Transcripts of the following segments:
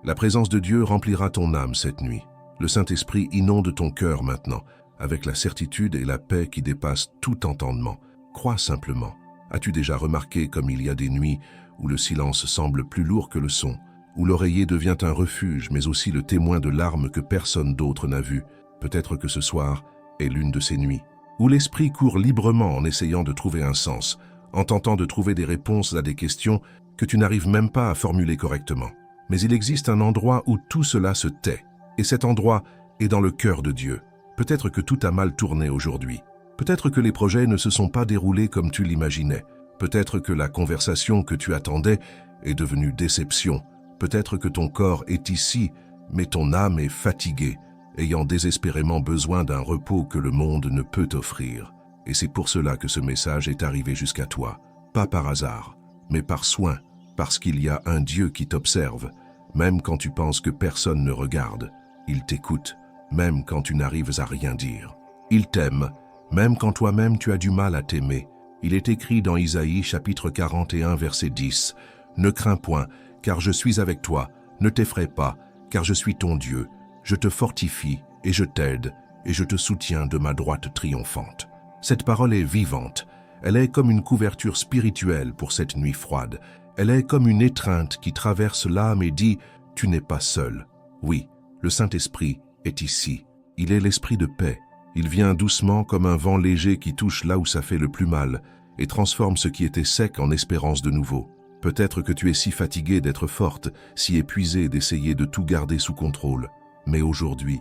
La présence de Dieu remplira ton âme cette nuit. Le Saint-Esprit inonde ton cœur maintenant, avec la certitude et la paix qui dépassent tout entendement. Crois simplement. As-tu déjà remarqué comme il y a des nuits où le silence semble plus lourd que le son, où l'oreiller devient un refuge, mais aussi le témoin de larmes que personne d'autre n'a vues? Peut-être que ce soir est l'une de ces nuits, où l'esprit court librement en essayant de trouver un sens, en tentant de trouver des réponses à des questions que tu n'arrives même pas à formuler correctement. Mais il existe un endroit où tout cela se tait, et cet endroit est dans le cœur de Dieu. Peut-être que tout a mal tourné aujourd'hui. Peut-être que les projets ne se sont pas déroulés comme tu l'imaginais. Peut-être que la conversation que tu attendais est devenue déception. Peut-être que ton corps est ici, mais ton âme est fatiguée, ayant désespérément besoin d'un repos que le monde ne peut offrir. Et c'est pour cela que ce message est arrivé jusqu'à toi, pas par hasard, mais par soin, parce qu'il y a un Dieu qui t'observe, même quand tu penses que personne ne regarde. Il t'écoute, même quand tu n'arrives à rien dire. Il t'aime, même quand toi-même tu as du mal à t'aimer. Il est écrit dans Isaïe chapitre 41 verset 10, « Ne crains point, car je suis avec toi, ne t'effraie pas, car je suis ton Dieu. Je te fortifie et je t'aide, et je te soutiens de ma droite triomphante. » Cette parole est vivante. Elle est comme une couverture spirituelle pour cette nuit froide. Elle est comme une étreinte qui traverse l'âme et dit « Tu n'es pas seul. » Oui, le Saint-Esprit est ici. Il est l'esprit de paix. Il vient doucement comme un vent léger qui touche là où ça fait le plus mal et transforme ce qui était sec en espérance de nouveau. Peut-être que tu es si fatiguée d'être forte, si épuisée d'essayer de tout garder sous contrôle. Mais aujourd'hui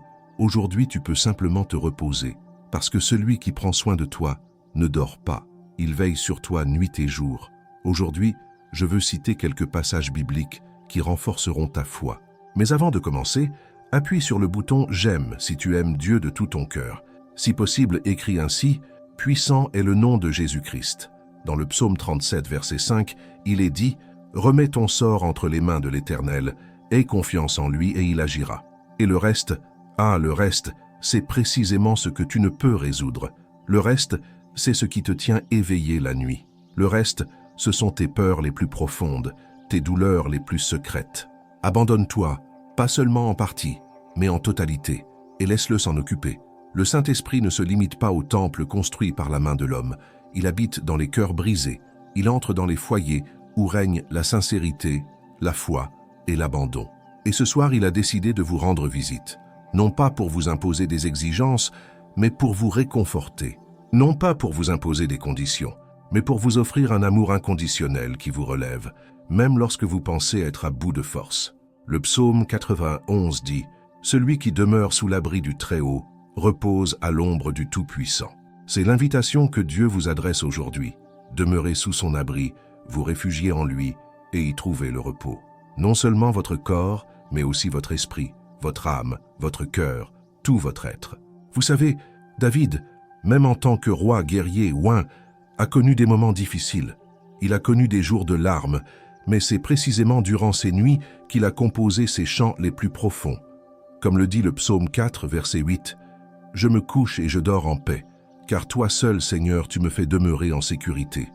tu peux simplement te reposer, parce que celui qui prend soin de toi ne dort pas. Il veille sur toi nuit et jour. Aujourd'hui, je veux citer quelques passages bibliques qui renforceront ta foi. Mais avant de commencer, appuie sur le bouton « J'aime » si tu aimes Dieu de tout ton cœur. Si possible, écris ainsi « Puissant est le nom de Jésus-Christ ». Dans le psaume 37, verset 5, il est dit « Remets ton sort entre les mains de l'Éternel, aie confiance en lui et il agira. » Et le reste, le reste, c'est précisément ce que tu ne peux résoudre. Le reste, c'est ce qui te tient éveillé la nuit. Le reste, ce sont tes peurs les plus profondes, tes douleurs les plus secrètes. Abandonne-toi, pas seulement en partie, mais en totalité, et laisse-le s'en occuper. Le Saint-Esprit ne se limite pas au temple construit par la main de l'homme. Il habite dans les cœurs brisés. Il entre dans les foyers où règne la sincérité, la foi et l'abandon. Et ce soir, il a décidé de vous rendre visite. Non pas pour vous imposer des exigences, mais pour vous réconforter. Non pas pour vous imposer des conditions, mais pour vous offrir un amour inconditionnel qui vous relève, même lorsque vous pensez être à bout de force. Le psaume 91 dit « Celui qui demeure sous l'abri du Très-Haut repose à l'ombre du Tout-Puissant ». C'est l'invitation que Dieu vous adresse aujourd'hui. Demeurez sous son abri, vous réfugiez en lui et y trouvez le repos. Non seulement votre corps, mais aussi votre esprit, votre âme, votre cœur, tout votre être. Vous savez, David, même en tant que roi guerrier oint, a connu des moments difficiles. Il a connu des jours de larmes, mais c'est précisément durant ces nuits qu'il a composé ses chants les plus profonds. Comme le dit le psaume 4, verset 8, « Je me couche et je dors en paix, car toi seul, Seigneur, tu me fais demeurer en sécurité. »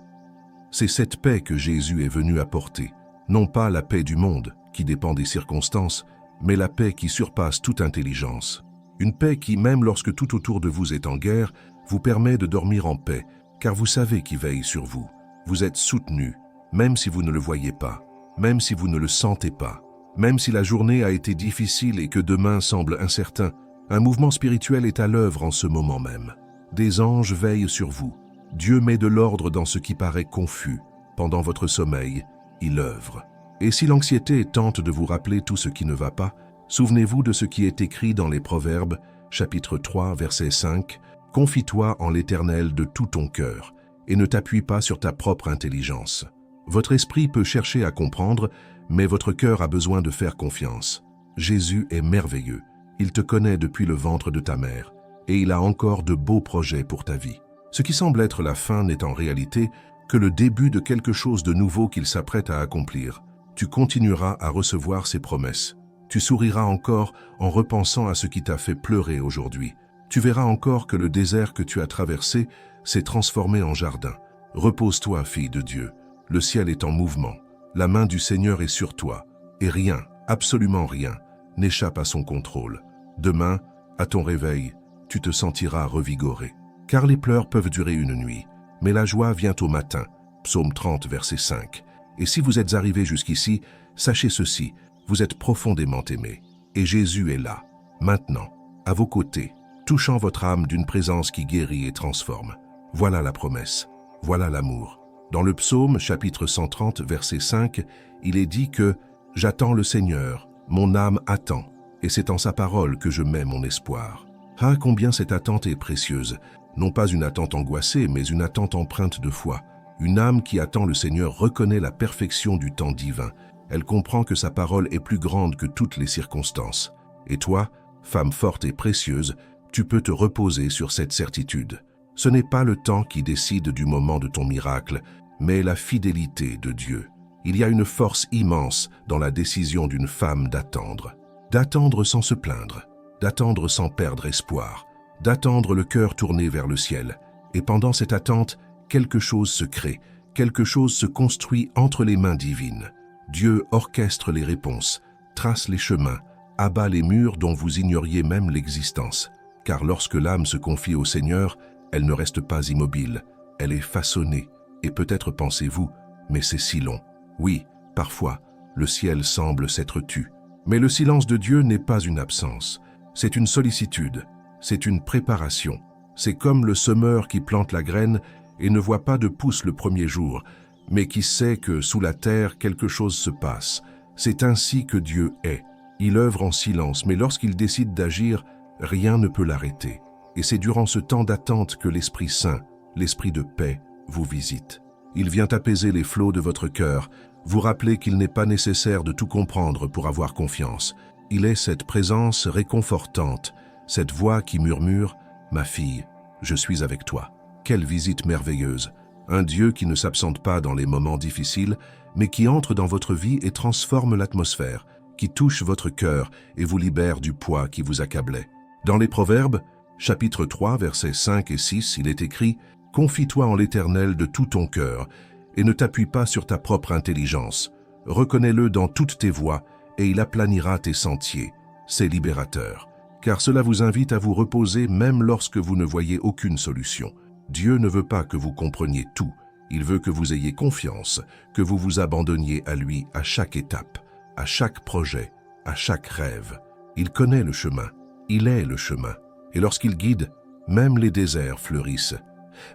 C'est cette paix que Jésus est venu apporter, non pas la paix du monde, qui dépend des circonstances, mais la paix qui surpasse toute intelligence. Une paix qui, même lorsque tout autour de vous est en guerre, vous permet de dormir en paix, car vous savez qui veille sur vous. Vous êtes soutenu, même si vous ne le voyez pas, même si vous ne le sentez pas, même si la journée a été difficile et que demain semble incertain. Un mouvement spirituel est à l'œuvre en ce moment même. Des anges veillent sur vous. Dieu met de l'ordre dans ce qui paraît confus. Pendant votre sommeil, il œuvre. Et si l'anxiété tente de vous rappeler tout ce qui ne va pas, souvenez-vous de ce qui est écrit dans les Proverbes, chapitre 3, verset 5, « Confie-toi en l'Éternel de tout ton cœur, et ne t'appuie pas sur ta propre intelligence. » Votre esprit peut chercher à comprendre, mais votre cœur a besoin de faire confiance. Jésus est merveilleux. Il te connaît depuis le ventre de ta mère, et il a encore de beaux projets pour ta vie. Ce qui semble être la fin n'est en réalité que le début de quelque chose de nouveau qu'il s'apprête à accomplir. Tu continueras à recevoir ses promesses. Tu souriras encore en repensant à ce qui t'a fait pleurer aujourd'hui. Tu verras encore que le désert que tu as traversé s'est transformé en jardin. Repose-toi, fille de Dieu. Le ciel est en mouvement. La main du Seigneur est sur toi, et rien Absolument rien n'échappe à son contrôle. Demain, à ton réveil, tu te sentiras revigoré. Car les pleurs peuvent durer une nuit, mais la joie vient au matin. Psaume 30, verset 5. Et si vous êtes arrivé jusqu'ici, sachez ceci, vous êtes profondément aimé. Et Jésus est là, maintenant, à vos côtés, touchant votre âme d'une présence qui guérit et transforme. Voilà la promesse, voilà l'amour. Dans le psaume, chapitre 130, verset 5, il est dit que « J'attends le Seigneur, mon âme attend, et c'est en sa parole que je mets mon espoir. » Ah, combien cette attente est précieuse, non pas une attente angoissée, mais une attente empreinte de foi. Une âme qui attend le Seigneur reconnaît la perfection du temps divin. Elle comprend que sa parole est plus grande que toutes les circonstances. Et toi, femme forte et précieuse, tu peux te reposer sur cette certitude. Ce n'est pas le temps qui décide du moment de ton miracle, mais la fidélité de Dieu. Il y a une force immense dans la décision d'une femme d'attendre. D'attendre sans se plaindre, d'attendre sans perdre espoir, d'attendre le cœur tourné vers le ciel. Et pendant cette attente, quelque chose se crée, quelque chose se construit entre les mains divines. Dieu orchestre les réponses, trace les chemins, abat les murs dont vous ignoriez même l'existence. Car lorsque l'âme se confie au Seigneur, elle ne reste pas immobile, elle est façonnée. Et peut-être pensez-vous, mais c'est si long. Oui, parfois, le ciel semble s'être tu. Mais le silence de Dieu n'est pas une absence, c'est une sollicitude, c'est une préparation. C'est comme le semeur qui plante la graine et ne voit pas de pousse le premier jour, mais qui sait que sous la terre quelque chose se passe. C'est ainsi que Dieu est. Il œuvre en silence, mais lorsqu'il décide d'agir, rien ne peut l'arrêter. Et c'est durant ce temps d'attente que l'Esprit Saint, l'Esprit de paix, vous visite. Il vient apaiser les flots de votre cœur, vous rappeler qu'il n'est pas nécessaire de tout comprendre pour avoir confiance. Il est cette présence réconfortante, cette voix qui murmure « Ma fille, je suis avec toi ». Quelle visite merveilleuse! Un Dieu qui ne s'absente pas dans les moments difficiles, mais qui entre dans votre vie et transforme l'atmosphère, qui touche votre cœur et vous libère du poids qui vous accablait. Dans les Proverbes, chapitre 3, versets 5 et 6, il est écrit « Confie-toi en l'Éternel de tout ton cœur, et ne t'appuie pas sur ta propre intelligence. Reconnais-le dans toutes tes voies, et il aplanira tes sentiers. C'est libérateur. Car cela vous invite à vous reposer même lorsque vous ne voyez aucune solution. Dieu ne veut pas que vous compreniez tout. Il veut que vous ayez confiance, que vous vous abandonniez à lui à chaque étape, à chaque projet, à chaque rêve. Il connaît le chemin. Il est le chemin. Et lorsqu'il guide, même les déserts fleurissent.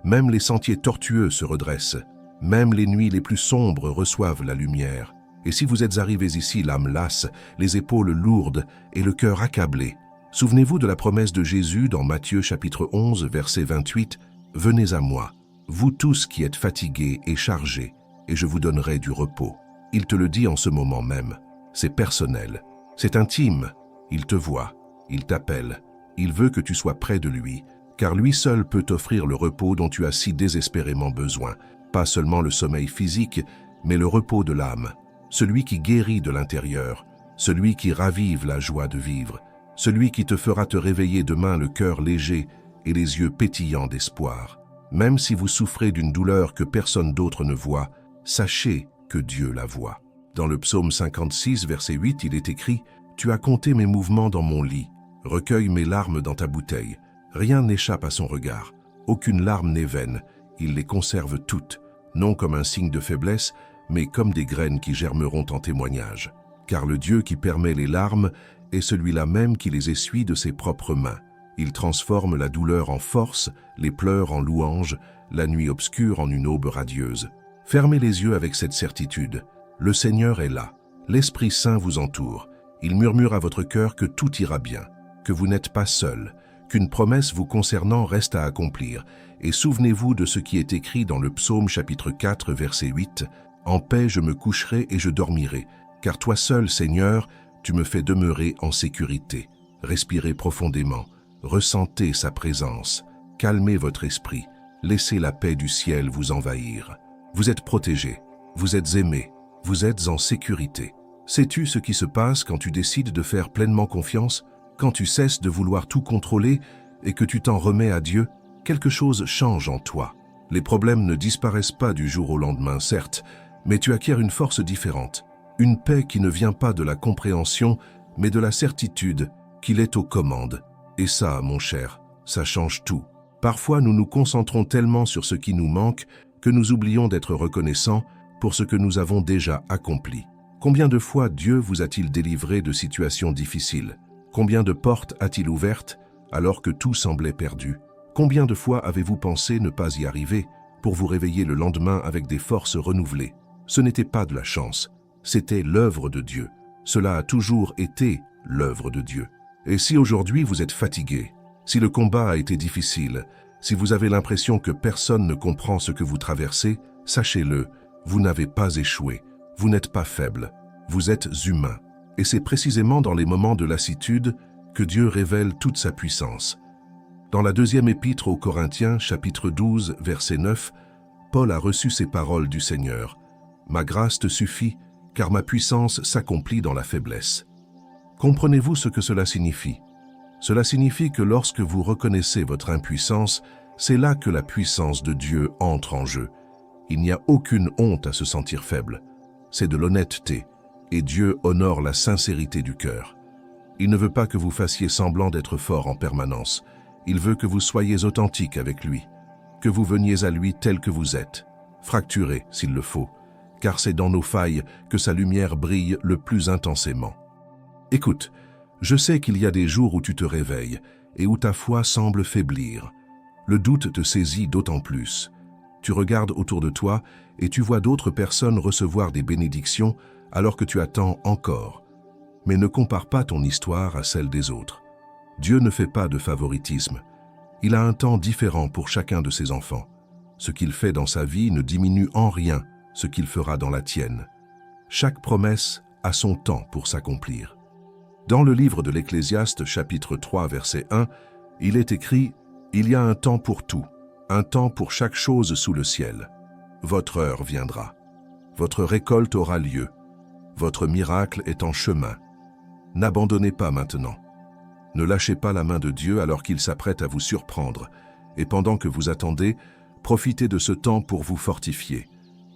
Même les sentiers tortueux se redressent. Même les nuits les plus sombres reçoivent la lumière. Et si vous êtes arrivés ici l'âme lasse, les épaules lourdes et le cœur accablé, souvenez-vous de la promesse de Jésus dans Matthieu chapitre 11, verset 28, « Venez à moi, vous tous qui êtes fatigués et chargés, et je vous donnerai du repos. » Il te le dit en ce moment même. C'est personnel, c'est intime. Il te voit, il t'appelle, il veut que tu sois près de lui, car lui seul peut t'offrir le repos dont tu as si désespérément besoin. Pas seulement le sommeil physique, mais le repos de l'âme, celui qui guérit de l'intérieur, celui qui ravive la joie de vivre, celui qui te fera te réveiller demain le cœur léger et les yeux pétillants d'espoir. Même si vous souffrez d'une douleur que personne d'autre ne voit, sachez que Dieu la voit. Dans le psaume 56, verset 8, il est écrit « Tu as compté mes mouvements dans mon lit, recueille mes larmes dans ta bouteille. Rien n'échappe à son regard, aucune larme n'est vaine, il les conserve toutes, non comme un signe de faiblesse, mais comme des graines qui germeront en témoignage. Car le Dieu qui permet les larmes est celui-là même qui les essuie de ses propres mains. Il transforme la douleur en force, les pleurs en louange, la nuit obscure en une aube radieuse. Fermez les yeux avec cette certitude. Le Seigneur est là. L'Esprit Saint vous entoure. Il murmure à votre cœur que tout ira bien, que vous n'êtes pas seul, qu'une promesse vous concernant reste à accomplir. Et souvenez-vous de ce qui est écrit dans le psaume chapitre 4, verset 8. « En paix je me coucherai et je dormirai, car toi seul, Seigneur, tu me fais demeurer en sécurité. » Respirez profondément, ressentez sa présence, calmez votre esprit, laissez la paix du ciel vous envahir. Vous êtes protégé, vous êtes aimé, vous êtes en sécurité. Sais-tu ce qui se passe quand tu décides de faire pleinement confiance, quand tu cesses de vouloir tout contrôler et que tu t'en remets à Dieu? Quelque chose change en toi. Les problèmes ne disparaissent pas du jour au lendemain, certes, mais tu acquiers une force différente, Une paix qui ne vient pas de la compréhension, mais de la certitude qu'il est aux commandes. Et ça, mon cher, ça change tout. Parfois, nous nous concentrons tellement sur ce qui nous manque que nous oublions d'être reconnaissants pour ce que nous avons déjà accompli. Combien de fois Dieu vous a-t-il délivré de situations difficiles? Combien de portes a-t-il ouvertes alors que tout semblait perdu? Combien de fois avez-vous pensé ne pas y arriver pour vous réveiller le lendemain avec des forces renouvelées? Ce n'était pas de la chance, c'était l'œuvre de Dieu. Cela a toujours été l'œuvre de Dieu. Et si aujourd'hui vous êtes fatigué, si le combat a été difficile, si vous avez l'impression que personne ne comprend ce que vous traversez, sachez-le, vous n'avez pas échoué, vous n'êtes pas faible, vous êtes humain. Et c'est précisément dans les moments de lassitude que Dieu révèle toute sa puissance. Dans la deuxième épître aux Corinthiens, chapitre 12, verset 9, Paul a reçu ces paroles du Seigneur. « Ma grâce te suffit, car ma puissance s'accomplit dans la faiblesse. » Comprenez-vous ce que cela signifie? Cela signifie que lorsque vous reconnaissez votre impuissance, c'est là que la puissance de Dieu entre en jeu. Il n'y a aucune honte à se sentir faible. C'est de l'honnêteté, et Dieu honore la sincérité du cœur. Il ne veut pas que vous fassiez semblant d'être fort en permanence. Il veut que vous soyez authentique avec lui, que vous veniez à lui tel que vous êtes, fracturé s'il le faut, car c'est dans nos failles que sa lumière brille le plus intensément. Écoute, je sais qu'il y a des jours où tu te réveilles et où ta foi semble faiblir. Le doute te saisit d'autant plus. Tu regardes autour de toi et tu vois d'autres personnes recevoir des bénédictions alors que tu attends encore. Mais ne compare pas ton histoire à celle des autres. Dieu ne fait pas de favoritisme. Il a un temps différent pour chacun de ses enfants. Ce qu'il fait dans sa vie ne diminue en rien ce qu'il fera dans la tienne. Chaque promesse a son temps pour s'accomplir. Dans le livre de l'Ecclésiaste, chapitre 3, verset 1, il est écrit « Il y a un temps pour tout, un temps pour chaque chose sous le ciel. Votre heure viendra. Votre récolte aura lieu. Votre miracle est en chemin. N'abandonnez pas maintenant. Ne lâchez pas la main de Dieu alors qu'il s'apprête à vous surprendre. Et pendant que vous attendez, profitez de ce temps pour vous fortifier.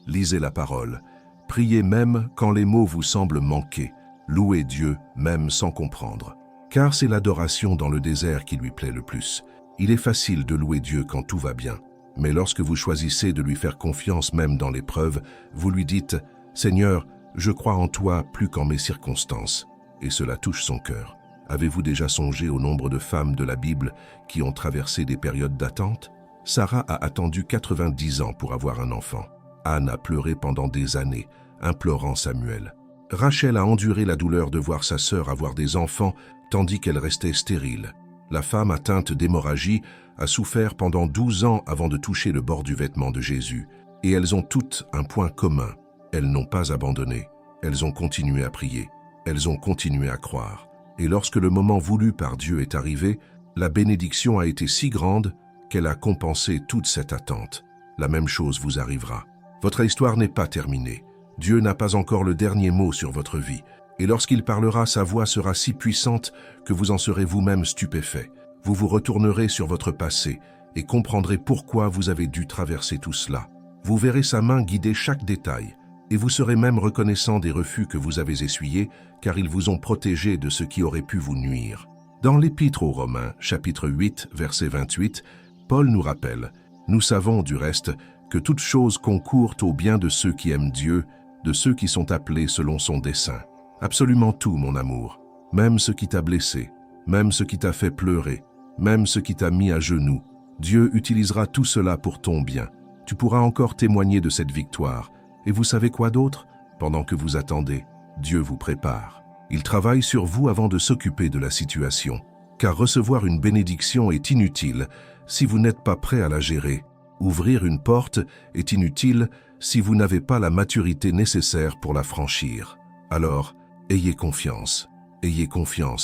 Lisez la parole. Priez même quand les mots vous semblent manquer. Louez Dieu même sans comprendre. Car c'est l'adoration dans le désert qui lui plaît le plus. Il est facile de louer Dieu quand tout va bien. Mais lorsque vous choisissez de lui faire confiance même dans l'épreuve, vous lui dites « Seigneur, je crois en toi plus qu'en mes circonstances ». Et cela touche son cœur. Avez-vous déjà songé au nombre de femmes de la Bible qui ont traversé des périodes d'attente? Sarah a attendu 90 ans pour avoir un enfant. Anne a pleuré pendant des années, implorant Samuel. Rachel a enduré la douleur de voir sa sœur avoir des enfants tandis qu'elle restait stérile. La femme atteinte d'hémorragie a souffert pendant 12 ans avant de toucher le bord du vêtement de Jésus. Et elles ont toutes un point commun. Elles n'ont pas abandonné. Elles ont continué à prier. Elles ont continué à croire. Et lorsque le moment voulu par Dieu est arrivé, la bénédiction a été si grande qu'elle a compensé toute cette attente. La même chose vous arrivera. Votre histoire n'est pas terminée. Dieu n'a pas encore le dernier mot sur votre vie. Et lorsqu'il parlera, sa voix sera si puissante que vous en serez vous-même stupéfait. Vous vous retournerez sur votre passé et comprendrez pourquoi vous avez dû traverser tout cela. Vous verrez sa main guider chaque détail et vous serez même reconnaissant des refus que vous avez essuyés car ils vous ont protégé de ce qui aurait pu vous nuire. Dans l'Épître aux Romains, chapitre 8, verset 28, Paul nous rappelle « Nous savons du reste que toute chose concourt au bien de ceux qui aiment Dieu, de ceux qui sont appelés selon son dessein. » Absolument tout, mon amour, même ce qui t'a blessé, même ce qui t'a fait pleurer, même ce qui t'a mis à genoux. Dieu utilisera tout cela pour ton bien. Tu pourras encore témoigner de cette victoire. Et vous savez quoi d'autre? Pendant que vous attendez, Dieu vous prépare. Il travaille sur vous avant de s'occuper de la situation. Car recevoir une bénédiction est inutile si vous n'êtes pas prêt à la gérer. Ouvrir une porte est inutile si vous n'avez pas la maturité nécessaire pour la franchir. Alors, ayez confiance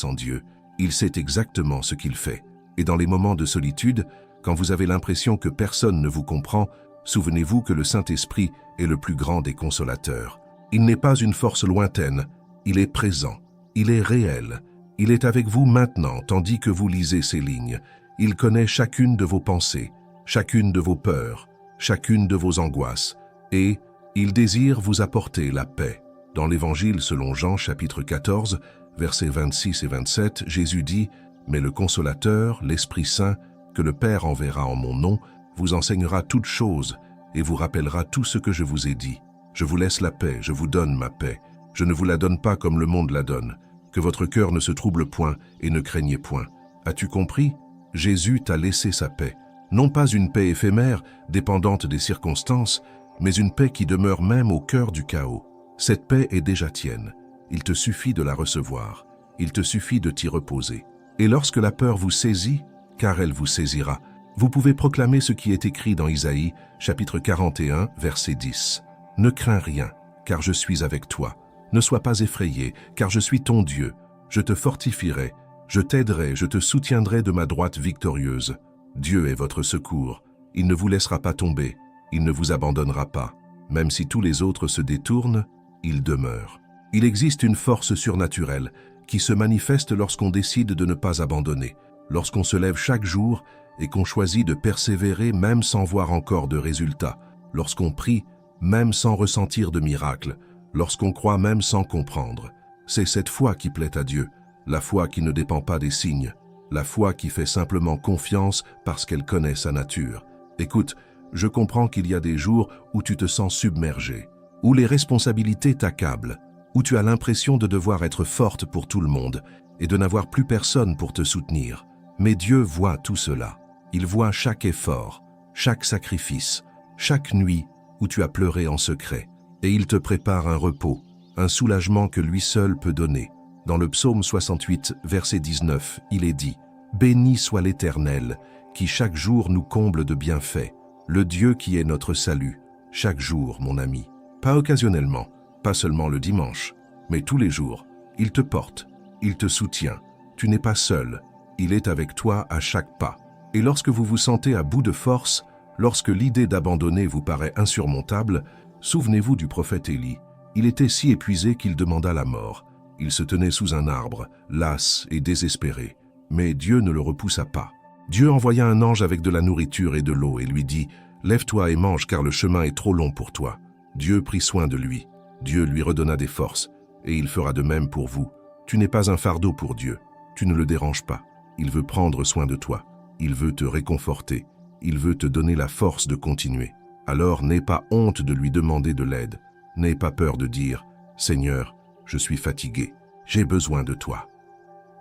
en Dieu. Il sait exactement ce qu'il fait. Et dans les moments de solitude, quand vous avez l'impression que personne ne vous comprend, souvenez-vous que le Saint-Esprit est le plus grand des consolateurs. Il n'est pas une force lointaine, il est présent, il est réel. Il est avec vous maintenant tandis que vous lisez ces lignes. Il connaît chacune de vos pensées, chacune de vos peurs, chacune de vos angoisses, et il désire vous apporter la paix. Dans l'Évangile selon Jean chapitre 14, versets 26 et 27, Jésus dit « Mais le Consolateur, l'Esprit Saint, que le Père enverra en mon nom, vous enseignera toutes choses et vous rappellera tout ce que je vous ai dit. Je vous laisse la paix, je vous donne ma paix. Je ne vous la donne pas comme le monde la donne. Que votre cœur ne se trouble point et ne craignez point. As-tu compris? Jésus t'a laissé sa paix. Non pas une paix éphémère, dépendante des circonstances, mais une paix qui demeure même au cœur du chaos. Cette paix est déjà tienne. Il te suffit de la recevoir. Il te suffit de t'y reposer. Et lorsque la peur vous saisit, car elle vous saisira, vous pouvez proclamer ce qui est écrit dans Isaïe, chapitre 41, verset 10. Ne crains rien, car je suis avec toi. Ne sois pas effrayé, car je suis ton Dieu. Je te fortifierai, je t'aiderai, je te soutiendrai de ma droite victorieuse. Dieu est votre secours. Il ne vous laissera pas tomber. Il ne vous abandonnera pas. Même si tous les autres se détournent, il demeure. Il existe une force surnaturelle qui se manifeste lorsqu'on décide de ne pas abandonner, lorsqu'on se lève chaque jour et qu'on choisit de persévérer même sans voir encore de résultats, lorsqu'on prie même sans ressentir de miracle, lorsqu'on croit même sans comprendre. C'est cette foi qui plaît à Dieu, la foi qui ne dépend pas des signes, la foi qui fait simplement confiance parce qu'elle connaît sa nature. Écoute, je comprends qu'il y a des jours où tu te sens submergé, où les responsabilités t'accablent, où tu as l'impression de devoir être forte pour tout le monde et de n'avoir plus personne pour te soutenir. Mais Dieu voit tout cela. Il voit chaque effort, chaque sacrifice, chaque nuit où tu as pleuré en secret. Et il te prépare un repos, un soulagement que lui seul peut donner. Dans le psaume 68, verset 19, il est dit « Béni soit l'Éternel, qui chaque jour nous comble de bienfaits, le Dieu qui est notre salut, chaque jour, mon ami. » Pas occasionnellement, pas seulement le dimanche, mais tous les jours. Il te porte, il te soutient. Tu n'es pas seul, il est avec toi à chaque pas. Et lorsque vous vous sentez à bout de force, lorsque l'idée d'abandonner vous paraît insurmontable, souvenez-vous du prophète Élie. Il était si épuisé qu'il demanda la mort. Il se tenait sous un arbre, las et désespéré. Mais Dieu ne le repoussa pas. Dieu envoya un ange avec de la nourriture et de l'eau et lui dit « Lève-toi et mange car le chemin est trop long pour toi. » Dieu prit soin de lui. Dieu lui redonna des forces. Et il fera de même pour vous. Tu n'es pas un fardeau pour Dieu. Tu ne le déranges pas. Il veut prendre soin de toi. Il veut te réconforter. Il veut te donner la force de continuer. Alors n'aie pas honte de lui demander de l'aide. N'aie pas peur de dire « Seigneur, je suis fatigué. J'ai besoin de toi. »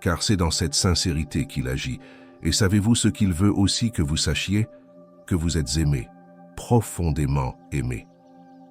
Car c'est dans cette sincérité qu'il agit. Et savez-vous ce qu'il veut aussi que vous sachiez? Que vous êtes aimé, profondément aimé.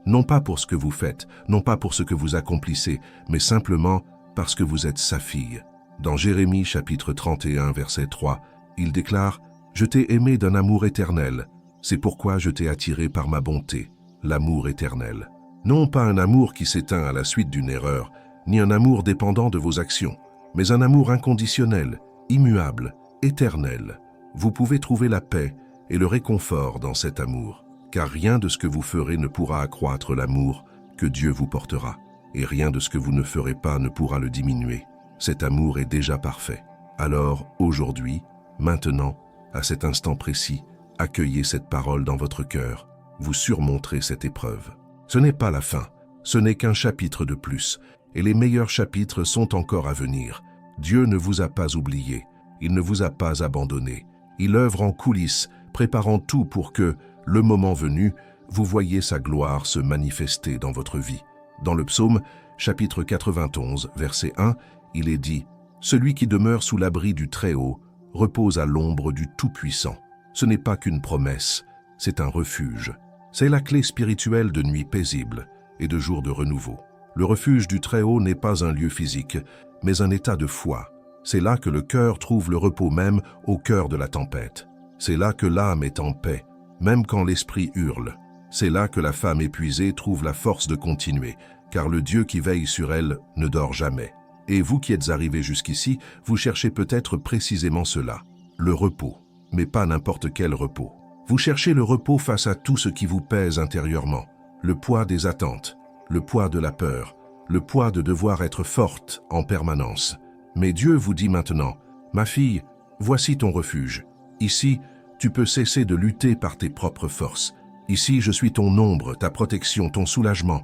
Non pas pour ce que vous faites, non pas pour ce que vous accomplissez, mais simplement parce que vous êtes sa fille. Dans Jérémie chapitre 31, verset 3, il déclare « Je t'ai aimé d'un amour éternel. C'est pourquoi je t'ai attiré par ma bonté, l'amour éternel. » Non pas un amour qui s'éteint à la suite d'une erreur, ni un amour dépendant de vos actions, mais un amour inconditionnel, immuable, éternel. Vous pouvez trouver la paix et le réconfort dans cet amour, car rien de ce que vous ferez ne pourra accroître l'amour que Dieu vous portera, et rien de ce que vous ne ferez pas ne pourra le diminuer. Cet amour est déjà parfait. Alors, aujourd'hui, maintenant, à cet instant précis, accueillez cette parole dans votre cœur. Vous surmonterez cette épreuve. Ce n'est pas la fin, ce n'est qu'un chapitre de plus, et les meilleurs chapitres sont encore à venir. Dieu ne vous a pas oublié, il ne vous a pas abandonné. Il œuvre en coulisses, préparant tout pour que, le moment venu, vous voyez sa gloire se manifester dans votre vie. Dans le psaume, chapitre 91, verset 1, il est dit « Celui qui demeure sous l'abri du Très-Haut repose à l'ombre du Tout-Puissant. » Ce n'est pas qu'une promesse, c'est un refuge. C'est la clé spirituelle de nuits paisibles et de jours de renouveau. Le refuge du Très-Haut n'est pas un lieu physique, mais un état de foi. C'est là que le cœur trouve le repos même au cœur de la tempête. C'est là que l'âme est en paix, même quand l'esprit hurle. C'est là que la femme épuisée trouve la force de continuer, car le Dieu qui veille sur elle ne dort jamais. Et vous qui êtes arrivés jusqu'ici, vous cherchez peut-être précisément cela, le repos, mais pas n'importe quel repos. Vous cherchez le repos face à tout ce qui vous pèse intérieurement, le poids des attentes, le poids de la peur, le poids de devoir être forte en permanence. Mais Dieu vous dit maintenant, « Ma fille, voici ton refuge. Ici, tu peux cesser de lutter par tes propres forces. Ici, je suis ton ombre, ta protection, ton soulagement.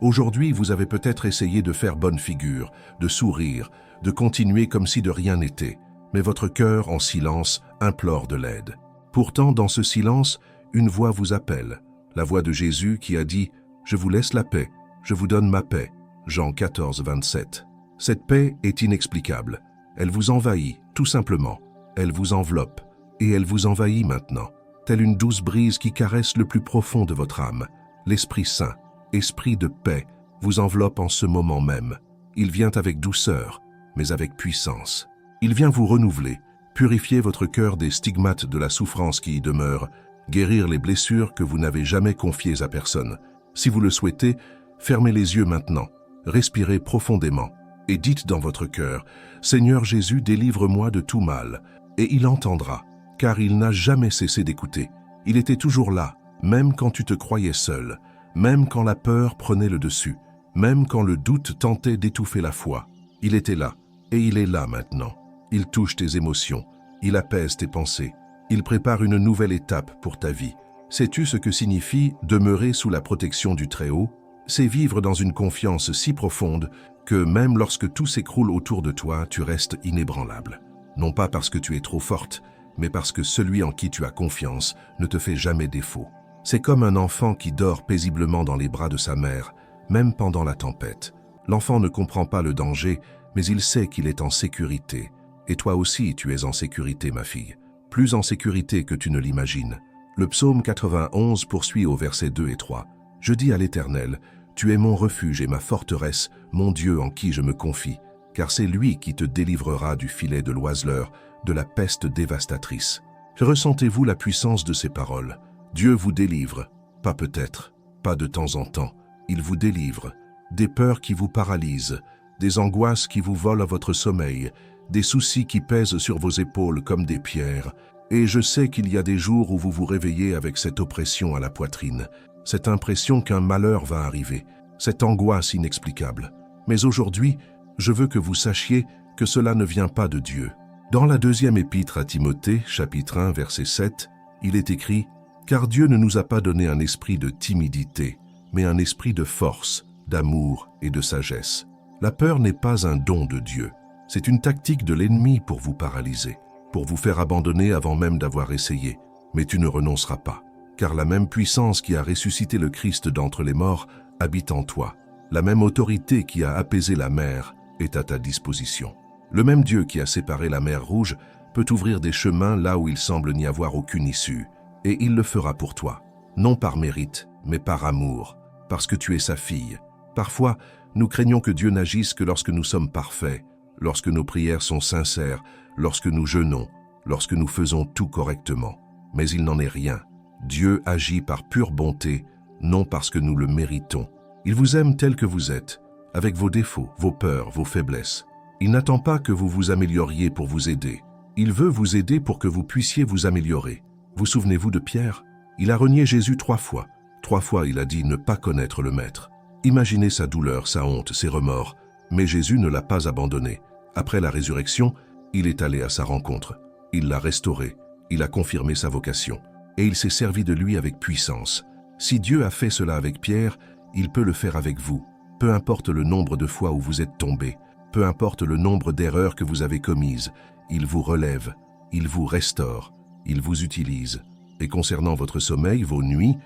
Aujourd'hui, vous avez peut-être essayé de faire bonne figure, de sourire, de continuer comme si de rien n'était, mais votre cœur, en silence, implore de l'aide. Pourtant, dans ce silence, une voix vous appelle, la voix de Jésus qui a dit « Je vous laisse la paix, je vous donne ma paix ». Jean 14, 27. Cette paix est inexplicable. Elle vous envahit, tout simplement. Elle vous enveloppe, et elle vous envahit maintenant, telle une douce brise qui caresse le plus profond de votre âme. L'Esprit Saint, esprit de paix, vous enveloppe en ce moment même. Il vient avec douceur, mais avec puissance. Il vient vous renouveler, purifier votre cœur des stigmates de la souffrance qui y demeure, guérir les blessures que vous n'avez jamais confiées à personne. Si vous le souhaitez, fermez les yeux maintenant, respirez profondément et dites dans votre cœur « Seigneur Jésus, délivre-moi de tout mal ». Et il entendra, car il n'a jamais cessé d'écouter. Il était toujours là, même quand tu te croyais seul, même quand la peur prenait le dessus, même quand le doute tentait d'étouffer la foi. Il était là, et il est là maintenant. Il touche tes émotions, il apaise tes pensées, il prépare une nouvelle étape pour ta vie. Sais-tu ce que signifie demeurer sous la protection du Très-Haut? C'est vivre dans une confiance si profonde que même lorsque tout s'écroule autour de toi, tu restes inébranlable. Non pas parce que tu es trop forte, mais parce que celui en qui tu as confiance ne te fait jamais défaut. C'est comme un enfant qui dort paisiblement dans les bras de sa mère, même pendant la tempête. L'enfant ne comprend pas le danger, mais il sait qu'il est en sécurité. Et toi aussi, tu es en sécurité, ma fille. Plus en sécurité que tu ne l'imagines. Le psaume 91 poursuit au verset 2 et 3. « Je dis à l'Éternel, tu es mon refuge et ma forteresse, mon Dieu en qui je me confie. Car c'est lui qui te délivrera du filet de l'oiseleur, de la peste dévastatrice. » Ressentez-vous la puissance de ces paroles? Dieu vous délivre, pas peut-être, pas de temps en temps. Il vous délivre, des peurs qui vous paralysent, des angoisses qui vous volent à votre sommeil, des soucis qui pèsent sur vos épaules comme des pierres. Et je sais qu'il y a des jours où vous vous réveillez avec cette oppression à la poitrine, cette impression qu'un malheur va arriver, cette angoisse inexplicable. Mais aujourd'hui, je veux que vous sachiez que cela ne vient pas de Dieu. Dans la deuxième épître à Timothée, chapitre 1, verset 7, il est écrit « Car Dieu ne nous a pas donné un esprit de timidité, mais un esprit de force, d'amour et de sagesse. » La peur n'est pas un don de Dieu. C'est une tactique de l'ennemi pour vous paralyser, pour vous faire abandonner avant même d'avoir essayé. Mais tu ne renonceras pas, car la même puissance qui a ressuscité le Christ d'entre les morts habite en toi. La même autorité qui a apaisé la mer est à ta disposition. Le même Dieu qui a séparé la mer Rouge peut ouvrir des chemins là où il semble n'y avoir aucune issue. Et il le fera pour toi, non par mérite, mais par amour, parce que tu es sa fille. Parfois, nous craignons que Dieu n'agisse que lorsque nous sommes parfaits, lorsque nos prières sont sincères, lorsque nous jeûnons, lorsque nous faisons tout correctement. Mais il n'en est rien. Dieu agit par pure bonté, non parce que nous le méritons. Il vous aime tel que vous êtes, avec vos défauts, vos peurs, vos faiblesses. Il n'attend pas que vous vous amélioriez pour vous aider. Il veut vous aider pour que vous puissiez vous améliorer. Vous souvenez-vous de Pierre? Il a renié Jésus 3 fois. 3 fois, il a dit ne pas connaître le Maître. Imaginez sa douleur, sa honte, ses remords. Mais Jésus ne l'a pas abandonné. Après la résurrection, il est allé à sa rencontre. Il l'a restauré. Il a confirmé sa vocation. Et il s'est servi de lui avec puissance. Si Dieu a fait cela avec Pierre, il peut le faire avec vous. Peu importe le nombre de fois où vous êtes tombé, peu importe le nombre d'erreurs que vous avez commises, il vous relève, il vous restaure, il vous utilise. Et concernant votre sommeil, vos nuits,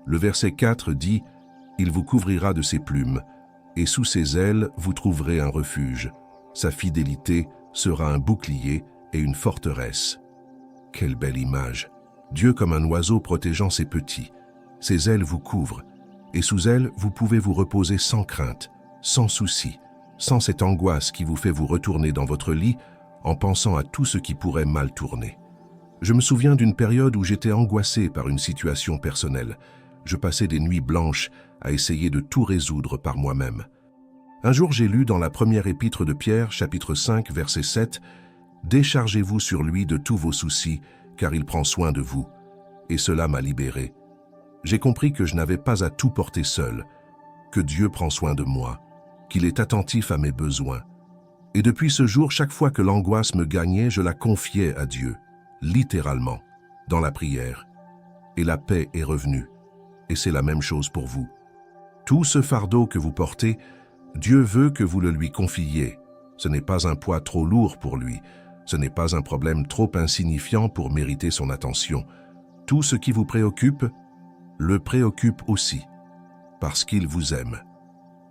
le verset 4 dit « Il vous couvrira de ses plumes, et sous ses ailes vous trouverez un refuge. Sa fidélité sera un bouclier et une forteresse. » Quelle belle image! Dieu comme un oiseau protégeant ses petits. Ses ailes vous couvrent, et sous elles, vous pouvez vous reposer sans crainte, sans souci, sans cette angoisse qui vous fait vous retourner dans votre lit en pensant à tout ce qui pourrait mal tourner. Je me souviens d'une période où j'étais angoissé par une situation personnelle. Je passais des nuits blanches à essayer de tout résoudre par moi-même. Un jour, j'ai lu dans la première épître de Pierre, chapitre 5, verset 7, « Déchargez-vous sur lui de tous vos soucis, car il prend soin de vous. » Et cela m'a libéré. J'ai compris que je n'avais pas à tout porter seul, que Dieu prend soin de moi, qu'il est attentif à mes besoins. Et depuis ce jour, chaque fois que l'angoisse me gagnait, je la confiais à Dieu, littéralement, dans la prière. Et la paix est revenue. Et c'est la même chose pour vous. Tout ce fardeau que vous portez, Dieu veut que vous le lui confiiez. Ce n'est pas un poids trop lourd pour lui. Ce n'est pas un problème trop insignifiant pour mériter son attention. Tout ce qui vous préoccupe, le préoccupe aussi, parce qu'il vous aime.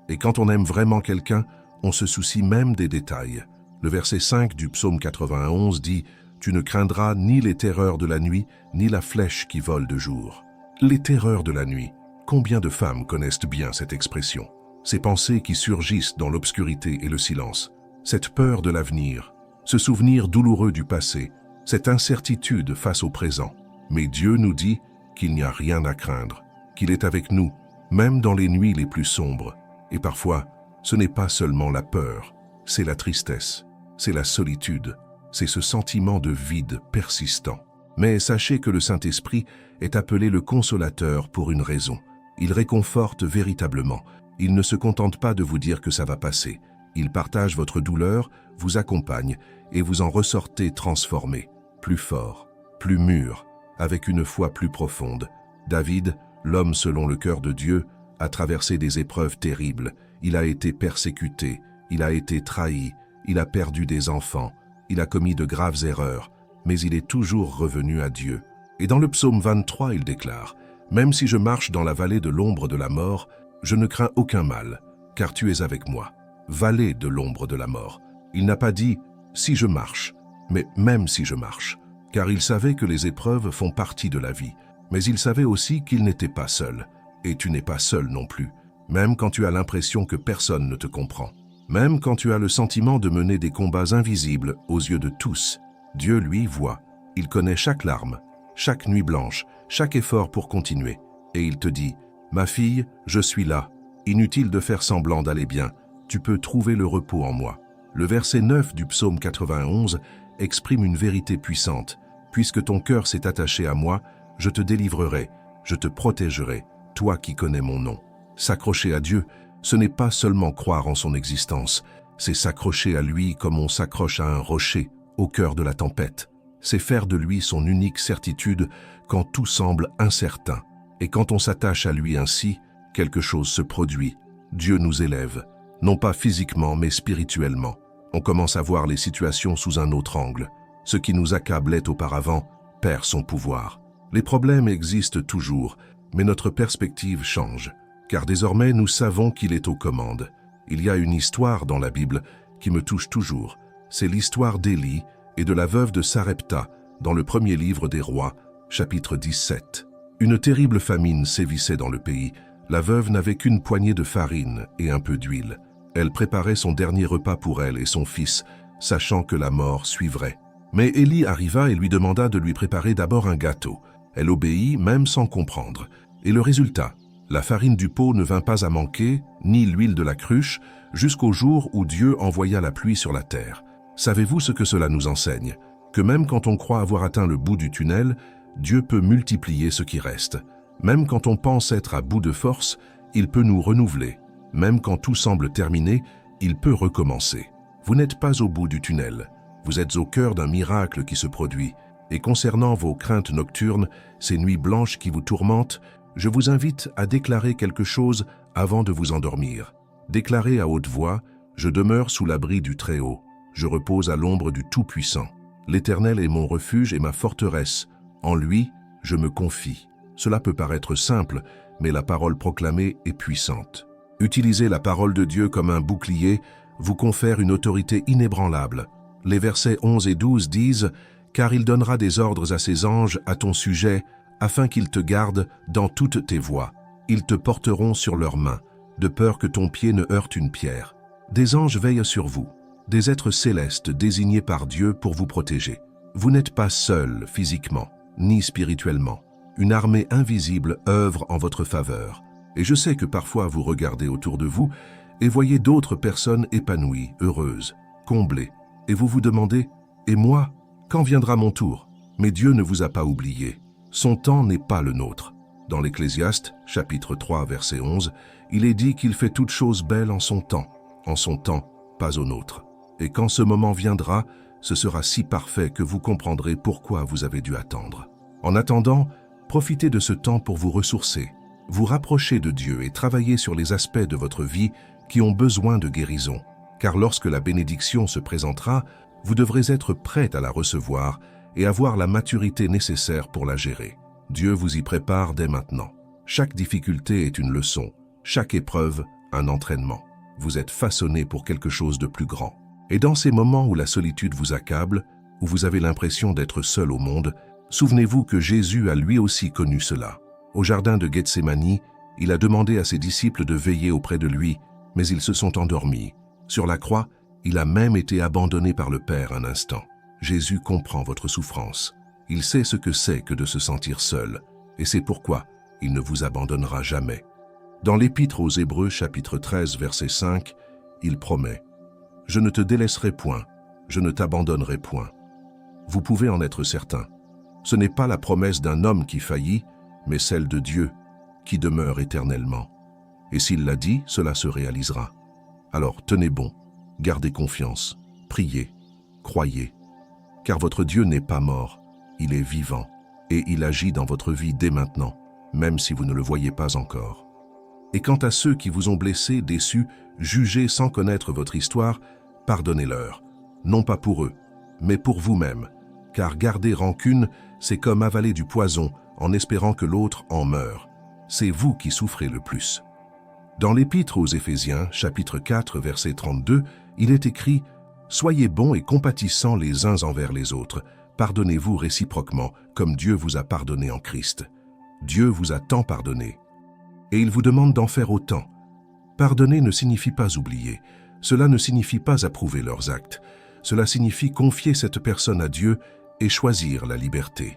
Et quand on aime vraiment quelqu'un, on se soucie même des détails. Le verset 5 du psaume 91 dit « Tu ne craindras ni les terreurs de la nuit, ni la flèche qui vole de jour. » Les terreurs de la nuit. Combien de femmes connaissent bien cette expression? Ces pensées qui surgissent dans l'obscurité et le silence. Cette peur de l'avenir, ce souvenir douloureux du passé, cette incertitude face au présent. Mais Dieu nous dit qu'il n'y a rien à craindre, qu'il est avec nous, même dans les nuits les plus sombres. Et parfois, ce n'est pas seulement la peur, c'est la tristesse, c'est la solitude, c'est ce sentiment de vide persistant. Mais sachez que le Saint-Esprit est appelé le Consolateur pour une raison. Il réconforte véritablement. Il ne se contente pas de vous dire que ça va passer. Il partage votre douleur, vous accompagne et vous en ressortez transformé, plus fort, plus mûr, avec une foi plus profonde. David, l'homme selon le cœur de Dieu, a traversé des épreuves terribles. Il a été persécuté, il a été trahi, il a perdu des enfants, il a commis de graves erreurs, mais il est toujours revenu à Dieu. Et dans le psaume 23, il déclare « Même si je marche dans la vallée de l'ombre de la mort, je ne crains aucun mal, car tu es avec moi. » Vallée de l'ombre de la mort. Il n'a pas dit « si je marche », mais « même si je marche », car il savait que les épreuves font partie de la vie. Mais il savait aussi qu'il n'était pas seul. Et tu n'es pas seul non plus, même quand tu as l'impression que personne ne te comprend. Même quand tu as le sentiment de mener des combats invisibles aux yeux de tous, Dieu, lui, voit. Il connaît chaque larme, chaque nuit blanche, chaque effort pour continuer. Et il te dit « Ma fille, je suis là. Inutile de faire semblant d'aller bien. Tu peux trouver le repos en moi. » Le verset 9 du psaume 91 exprime une vérité puissante. « Puisque ton cœur s'est attaché à moi, je te délivrerai, je te protégerai, toi qui connais mon nom. » S'accrocher à Dieu, ce n'est pas seulement croire en son existence, c'est s'accrocher à lui comme on s'accroche à un rocher au cœur de la tempête. C'est faire de lui son unique certitude quand tout semble incertain. Et quand on s'attache à lui ainsi, quelque chose se produit. Dieu nous élève, non pas physiquement mais spirituellement. On commence à voir les situations sous un autre angle. Ce qui nous accablait auparavant perd son pouvoir. Les problèmes existent toujours, mais notre perspective change. Car désormais, nous savons qu'il est aux commandes. Il y a une histoire dans la Bible qui me touche toujours. C'est l'histoire d'Élie et de la veuve de Sarepta dans le premier livre des Rois, chapitre 17. Une terrible famine sévissait dans le pays. La veuve n'avait qu'une poignée de farine et un peu d'huile. Elle préparait son dernier repas pour elle et son fils, sachant que la mort suivrait. Mais Élie arriva et lui demanda de lui préparer d'abord un gâteau. Elle obéit même sans comprendre. Et le résultat, la farine du pot ne vint pas à manquer, ni l'huile de la cruche, jusqu'au jour où Dieu envoya la pluie sur la terre. Savez-vous ce que cela nous enseigne? Que même quand on croit avoir atteint le bout du tunnel, Dieu peut multiplier ce qui reste. Même quand on pense être à bout de force, il peut nous renouveler. Même quand tout semble terminé, il peut recommencer. Vous n'êtes pas au bout du tunnel. Vous êtes au cœur d'un miracle qui se produit. Et concernant vos craintes nocturnes, ces nuits blanches qui vous tourmentent, je vous invite à déclarer quelque chose avant de vous endormir. Déclarez à haute voix « Je demeure sous l'abri du Très-Haut. Je repose à l'ombre du Tout-Puissant. L'Éternel est mon refuge et ma forteresse. En lui, je me confie. » Cela peut paraître simple, mais la parole proclamée est puissante. Utiliser la parole de Dieu comme un bouclier vous confère une autorité inébranlable. Les versets 11 et 12 disent « Car il donnera des ordres à ses anges à ton sujet, afin qu'ils te gardent dans toutes tes voies. Ils te porteront sur leurs mains, de peur que ton pied ne heurte une pierre. Des anges veillent sur vous, des êtres célestes désignés par Dieu pour vous protéger. Vous n'êtes pas seul physiquement, ni spirituellement. Une armée invisible œuvre en votre faveur. Et je sais que parfois vous regardez autour de vous et voyez d'autres personnes épanouies, heureuses, comblées. Et vous vous demandez « Et moi, quand viendra mon tour ?» Mais Dieu ne vous a pas oublié. Son temps n'est pas le nôtre. Dans l'Ecclésiaste, chapitre 3, verset 11, il est dit qu'il fait toutes choses belles en son temps, pas au nôtre. Et quand ce moment viendra, ce sera si parfait que vous comprendrez pourquoi vous avez dû attendre. En attendant, profitez de ce temps pour vous ressourcer, vous rapprocher de Dieu et travailler sur les aspects de votre vie qui ont besoin de guérison. Car lorsque la bénédiction se présentera, vous devrez être prête à la recevoir et avoir la maturité nécessaire pour la gérer. Dieu vous y prépare dès maintenant. Chaque difficulté est une leçon, chaque épreuve un entraînement. Vous êtes façonné pour quelque chose de plus grand. Et dans ces moments où la solitude vous accable, où vous avez l'impression d'être seul au monde, souvenez-vous que Jésus a lui aussi connu cela. Au jardin de Gethsémani, il a demandé à ses disciples de veiller auprès de lui, mais ils se sont endormis. Sur la croix, il a même été abandonné par le Père un instant. Jésus comprend votre souffrance. Il sait ce que c'est que de se sentir seul, et c'est pourquoi il ne vous abandonnera jamais. Dans l'Épître aux Hébreux, chapitre 13, verset 5, il promet « Je ne te délaisserai point, je ne t'abandonnerai point ». Vous pouvez en être certain. Ce n'est pas la promesse d'un homme qui faillit, mais celle de Dieu, qui demeure éternellement. Et s'il l'a dit, cela se réalisera. Alors tenez bon, gardez confiance, priez, croyez. Car votre Dieu n'est pas mort, il est vivant, et il agit dans votre vie dès maintenant, même si vous ne le voyez pas encore. Et quant à ceux qui vous ont blessés, déçus, jugés sans connaître votre histoire, pardonnez-leur, non pas pour eux, mais pour vous-même, car garder rancune, c'est comme avaler du poison en espérant que l'autre en meure. C'est vous qui souffrez le plus. Dans l'Épître aux Éphésiens, chapitre 4, verset 32, il est écrit « Soyez bons et compatissants les uns envers les autres, pardonnez-vous réciproquement, comme Dieu vous a pardonné en Christ. » Dieu vous a tant pardonné. Et il vous demande d'en faire autant. Pardonner ne signifie pas oublier. Cela ne signifie pas approuver leurs actes. Cela signifie confier cette personne à Dieu et choisir la liberté.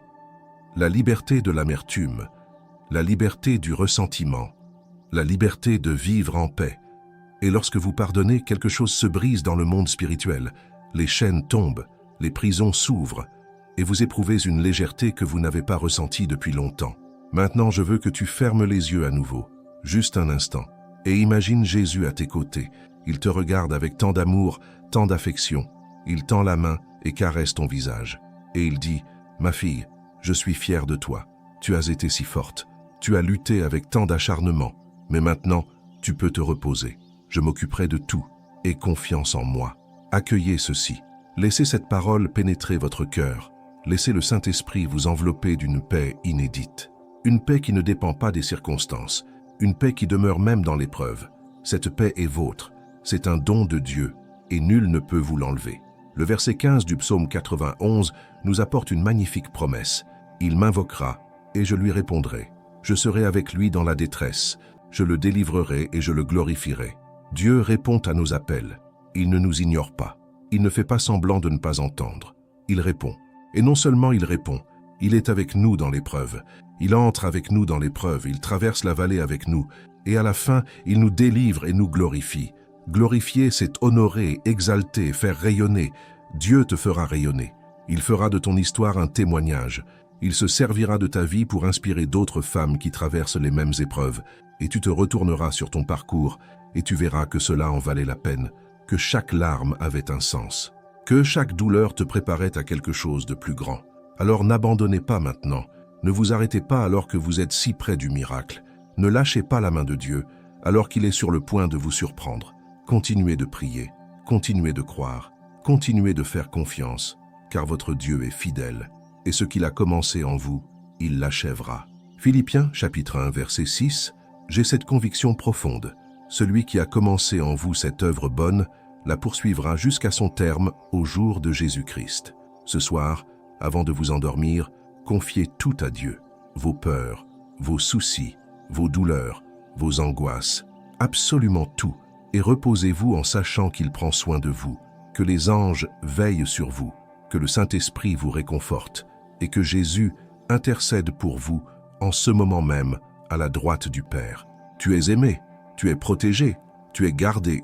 La liberté de l'amertume, la liberté du ressentiment, la liberté de vivre en paix. Et lorsque vous pardonnez, quelque chose se brise dans le monde spirituel. Les chaînes tombent, les prisons s'ouvrent, et vous éprouvez une légèreté que vous n'avez pas ressentie depuis longtemps. Maintenant, je veux que tu fermes les yeux à nouveau, juste un instant, et imagine Jésus à tes côtés. Il te regarde avec tant d'amour, tant d'affection. Il tend la main et caresse ton visage. Et il dit « Ma fille, je suis fier de toi. Tu as été si forte. Tu as lutté avec tant d'acharnement. Mais maintenant, tu peux te reposer. Je m'occuperai de tout. Aie confiance en moi. Accueillez ceci. Laissez cette parole pénétrer votre cœur. Laissez le Saint-Esprit vous envelopper d'une paix inédite. Une paix qui ne dépend pas des circonstances. Une paix qui demeure même dans l'épreuve. Cette paix est vôtre. C'est un don de Dieu et nul ne peut vous l'enlever. Le verset 15 du psaume 91 nous apporte une magnifique promesse. Il m'invoquera et je lui répondrai. Je serai avec lui dans la détresse. Je le délivrerai et je le glorifierai. Dieu répond à nos appels. Il ne nous ignore pas. Il ne fait pas semblant de ne pas entendre. Il répond. Et non seulement il répond, il est avec nous dans l'épreuve. Il entre avec nous dans l'épreuve, il traverse la vallée avec nous. Et à la fin, il nous délivre et nous glorifie. Glorifier, c'est honorer, exalter, faire rayonner. Dieu te fera rayonner. Il fera de ton histoire un témoignage. Il se servira de ta vie pour inspirer d'autres femmes qui traversent les mêmes épreuves. Et tu te retourneras sur ton parcours et tu verras que cela en valait la peine, que chaque larme avait un sens, que chaque douleur te préparait à quelque chose de plus grand. Alors n'abandonnez pas maintenant. Ne vous arrêtez pas alors que vous êtes si près du miracle. Ne lâchez pas la main de Dieu alors qu'il est sur le point de vous surprendre. Continuez de prier, continuez de croire, continuez de faire confiance, car votre Dieu est fidèle, et ce qu'il a commencé en vous, il l'achèvera. Philippiens, chapitre 1, verset 6, « J'ai cette conviction profonde. Celui qui a commencé en vous cette œuvre bonne, la poursuivra jusqu'à son terme au jour de Jésus-Christ. » Ce soir, avant de vous endormir, confiez tout à Dieu, vos peurs, vos soucis, vos douleurs, vos angoisses, absolument tout, et reposez-vous en sachant qu'il prend soin de vous, que les anges veillent sur vous, que le Saint-Esprit vous réconforte, et que Jésus intercède pour vous en ce moment même à la droite du Père. Tu es aimé, tu es protégé, tu es gardé,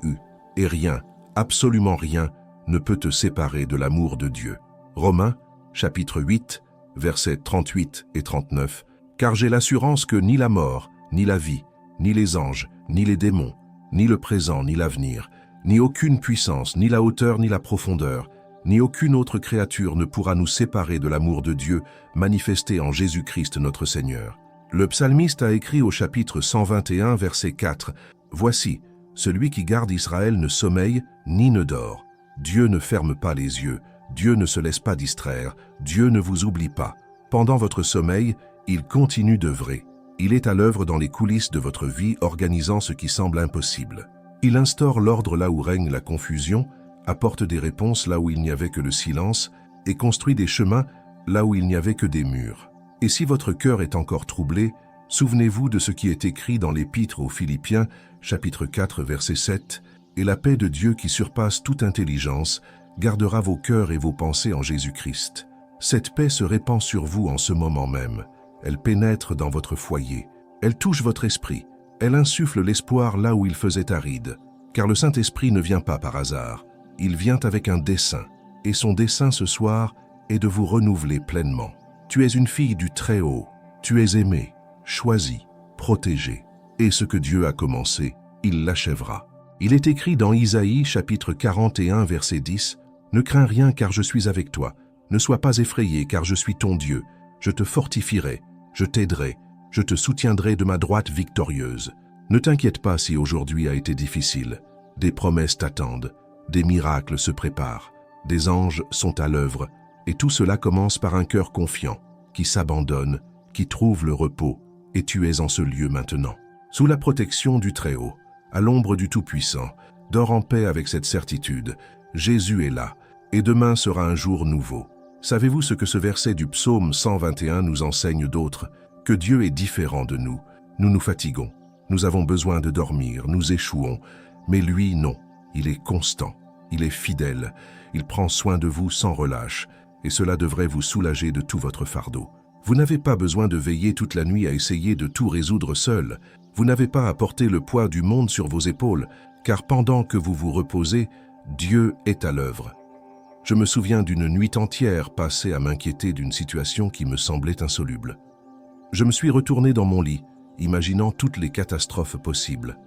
et rien, absolument rien, ne peut te séparer de l'amour de Dieu. Romains, chapitre 8, versets 38 et 39. « Car j'ai l'assurance que ni la mort, ni la vie, ni les anges, ni les démons, ni le présent, ni l'avenir, ni aucune puissance, ni la hauteur, ni la profondeur, ni aucune autre créature ne pourra nous séparer de l'amour de Dieu manifesté en Jésus-Christ notre Seigneur. Le psalmiste a écrit au chapitre 121, verset 4, « Voici, celui qui garde Israël ne sommeille ni ne dort. Dieu ne ferme pas les yeux, Dieu ne se laisse pas distraire, Dieu ne vous oublie pas. Pendant votre sommeil, il continue d'œuvrer. Il est à l'œuvre dans les coulisses de votre vie, organisant ce qui semble impossible. Il instaure l'ordre là où règne la confusion, apporte des réponses là où il n'y avait que le silence, et construit des chemins là où il n'y avait que des murs. Et si votre cœur est encore troublé, souvenez-vous de ce qui est écrit dans l'Épître aux Philippiens, chapitre 4, verset 7, « Et la paix de Dieu qui surpasse toute intelligence gardera vos cœurs et vos pensées en Jésus-Christ. » Cette paix se répand sur vous en ce moment même. Elle pénètre dans votre foyer. Elle touche votre esprit. Elle insuffle l'espoir là où il faisait aride. Car le Saint-Esprit ne vient pas par hasard. Il vient avec un dessein. Et son dessein ce soir est de vous renouveler pleinement. Tu es une fille du Très-Haut. Tu es aimée, choisie, protégée. Et ce que Dieu a commencé, il l'achèvera. Il est écrit dans Isaïe, chapitre 41, verset 10, « Ne crains rien car je suis avec toi. Ne sois pas effrayé car je suis ton Dieu. Je te fortifierai, je t'aiderai, je te soutiendrai de ma droite victorieuse. » Ne t'inquiète pas si aujourd'hui a été difficile. Des promesses t'attendent, des miracles se préparent, des anges sont à l'œuvre, et tout cela commence par un cœur confiant, qui s'abandonne, qui trouve le repos, et tu es en ce lieu maintenant. Sous la protection du Très-Haut, à l'ombre du Tout-Puissant, dors en paix avec cette certitude. Jésus est là, et demain sera un jour nouveau. Savez-vous ce que ce verset du psaume 121 nous enseigne d'autre? Que Dieu est différent de nous. Nous nous fatiguons, nous avons besoin de dormir, nous échouons, mais lui, non. Il est constant, il est fidèle, il prend soin de vous sans relâche, et cela devrait vous soulager de tout votre fardeau. Vous n'avez pas besoin de veiller toute la nuit à essayer de tout résoudre seul. Vous n'avez pas à porter le poids du monde sur vos épaules, car pendant que vous vous reposez, Dieu est à l'œuvre. Je me souviens d'une nuit entière passée à m'inquiéter d'une situation qui me semblait insoluble. Je me suis retourné dans mon lit, imaginant toutes les catastrophes possibles.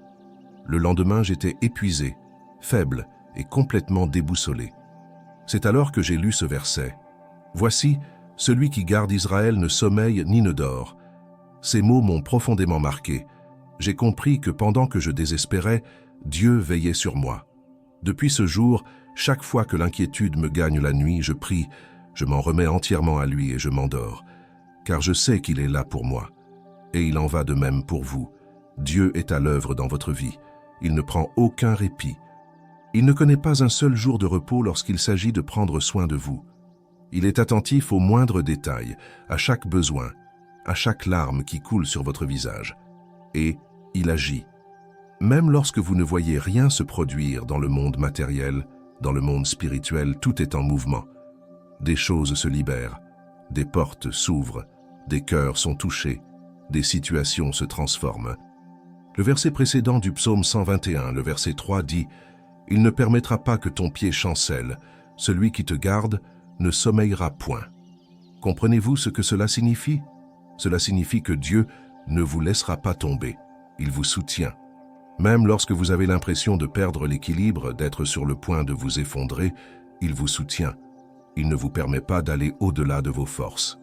Le lendemain, j'étais épuisé, faible et complètement déboussolé. C'est alors que j'ai lu ce verset. « Voici, celui qui garde Israël ne sommeille ni ne dort. » Ces mots m'ont profondément marqué. J'ai compris que pendant que je désespérais, Dieu veillait sur moi. Depuis ce jour, chaque fois que l'inquiétude me gagne la nuit, je prie, je m'en remets entièrement à lui et je m'endors, car je sais qu'il est là pour moi. Et il en va de même pour vous. Dieu est à l'œuvre dans votre vie. Il ne prend aucun répit. Il ne connaît pas un seul jour de repos lorsqu'il s'agit de prendre soin de vous. Il est attentif aux moindres détails, à chaque besoin, à chaque larme qui coule sur votre visage. Et il agit. Même lorsque vous ne voyez rien se produire dans le monde matériel, dans le monde spirituel, tout est en mouvement. Des choses se libèrent, des portes s'ouvrent, des cœurs sont touchés, des situations se transforment. Le verset précédent du psaume 121, le verset 3 dit « Il ne permettra pas que ton pied chancelle, celui qui te garde ne sommeillera point. » Comprenez-vous ce que cela signifie? Cela signifie que Dieu ne vous laissera pas tomber, il vous soutient. Même lorsque vous avez l'impression de perdre l'équilibre, d'être sur le point de vous effondrer, il vous soutient. Il ne vous permet pas d'aller au-delà de vos forces.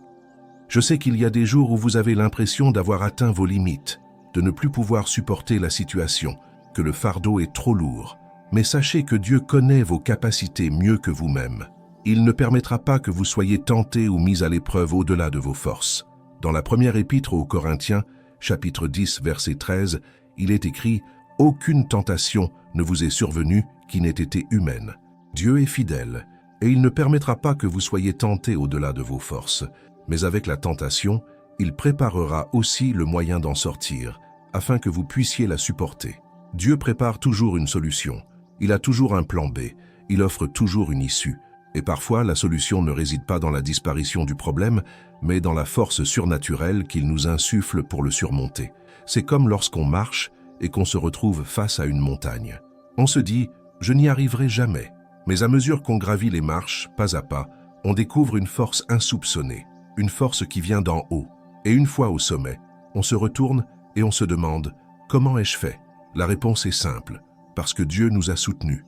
Je sais qu'il y a des jours où vous avez l'impression d'avoir atteint vos limites, de ne plus pouvoir supporter la situation, que le fardeau est trop lourd. Mais sachez que Dieu connaît vos capacités mieux que vous-même. Il ne permettra pas que vous soyez tentés ou mis à l'épreuve au-delà de vos forces. Dans la première épître aux Corinthiens, chapitre 10, verset 13, il est écrit « Aucune tentation ne vous est survenue qui n'ait été humaine. Dieu est fidèle, et il ne permettra pas que vous soyez tentés au-delà de vos forces. Mais avec la tentation, il préparera aussi le moyen d'en sortir, afin que vous puissiez la supporter. Dieu prépare toujours une solution. Il a toujours un plan B. Il offre toujours une issue. Et parfois, la solution ne réside pas dans la disparition du problème, mais dans la force surnaturelle qu'il nous insuffle pour le surmonter. C'est comme lorsqu'on marche et qu'on se retrouve face à une montagne. On se dit « je n'y arriverai jamais ». Mais à mesure qu'on gravit les marches, pas à pas, on découvre une force insoupçonnée, une force qui vient d'en haut. Et une fois au sommet, on se retourne et on se demande « comment ai-je fait ?» La réponse est simple, parce que Dieu nous a soutenus.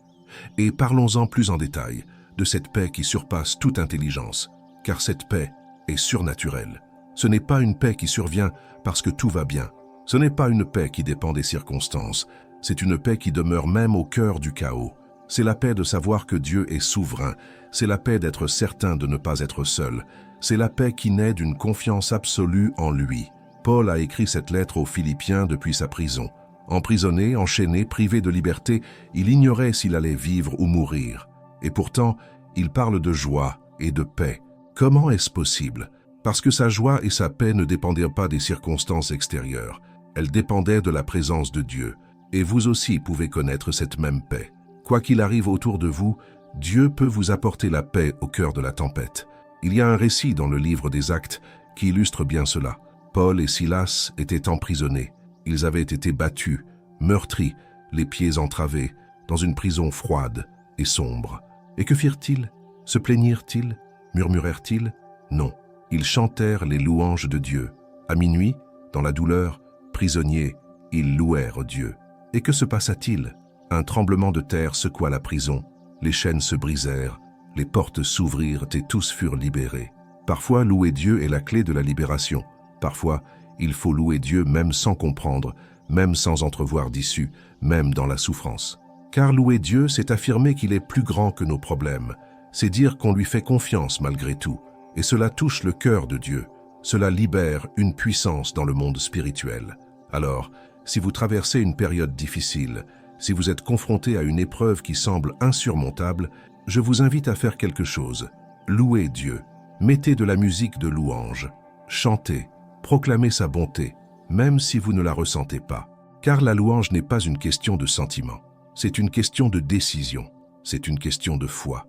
Et parlons-en plus en détail de cette paix qui surpasse toute intelligence, car cette paix est surnaturelle. Ce n'est pas une paix qui survient parce que tout va bien. Ce n'est pas une paix qui dépend des circonstances. C'est une paix qui demeure même au cœur du chaos. C'est la paix de savoir que Dieu est souverain. C'est la paix d'être certain de ne pas être seul. C'est la paix qui naît d'une confiance absolue en lui. Paul a écrit cette lettre aux Philippiens depuis sa prison. Emprisonné, enchaîné, privé de liberté, il ignorait s'il allait vivre ou mourir. Et pourtant, il parle de joie et de paix. Comment est-ce possible? Parce que sa joie et sa paix ne dépendaient pas des circonstances extérieures. Elles dépendaient de la présence de Dieu. Et vous aussi pouvez connaître cette même paix. Quoi qu'il arrive autour de vous, Dieu peut vous apporter la paix au cœur de la tempête. Il y a un récit dans le livre des Actes qui illustre bien cela. Paul et Silas étaient emprisonnés. Ils avaient été battus, meurtris, les pieds entravés, dans une prison froide et sombre. Et que firent-ils? Se plaignirent-ils? Murmurèrent-ils? Non. Ils chantèrent les louanges de Dieu. À minuit, dans la douleur, prisonniers, ils louèrent Dieu. Et que se passa-t-il? Un tremblement de terre secoua la prison. Les chaînes se brisèrent, les portes s'ouvrirent et tous furent libérés. Parfois, louer Dieu est la clé de la libération. Parfois, il faut louer Dieu même sans comprendre, même sans entrevoir d'issue, même dans la souffrance. Car louer Dieu, c'est affirmer qu'il est plus grand que nos problèmes. C'est dire qu'on lui fait confiance malgré tout. Et cela touche le cœur de Dieu. Cela libère une puissance dans le monde spirituel. Alors, si vous traversez une période difficile, si vous êtes confronté à une épreuve qui semble insurmontable, je vous invite à faire quelque chose. Louez Dieu. Mettez de la musique de louange. Chantez. Proclamez sa bonté, même si vous ne la ressentez pas. Car la louange n'est pas une question de sentiment. C'est une question de décision. C'est une question de foi.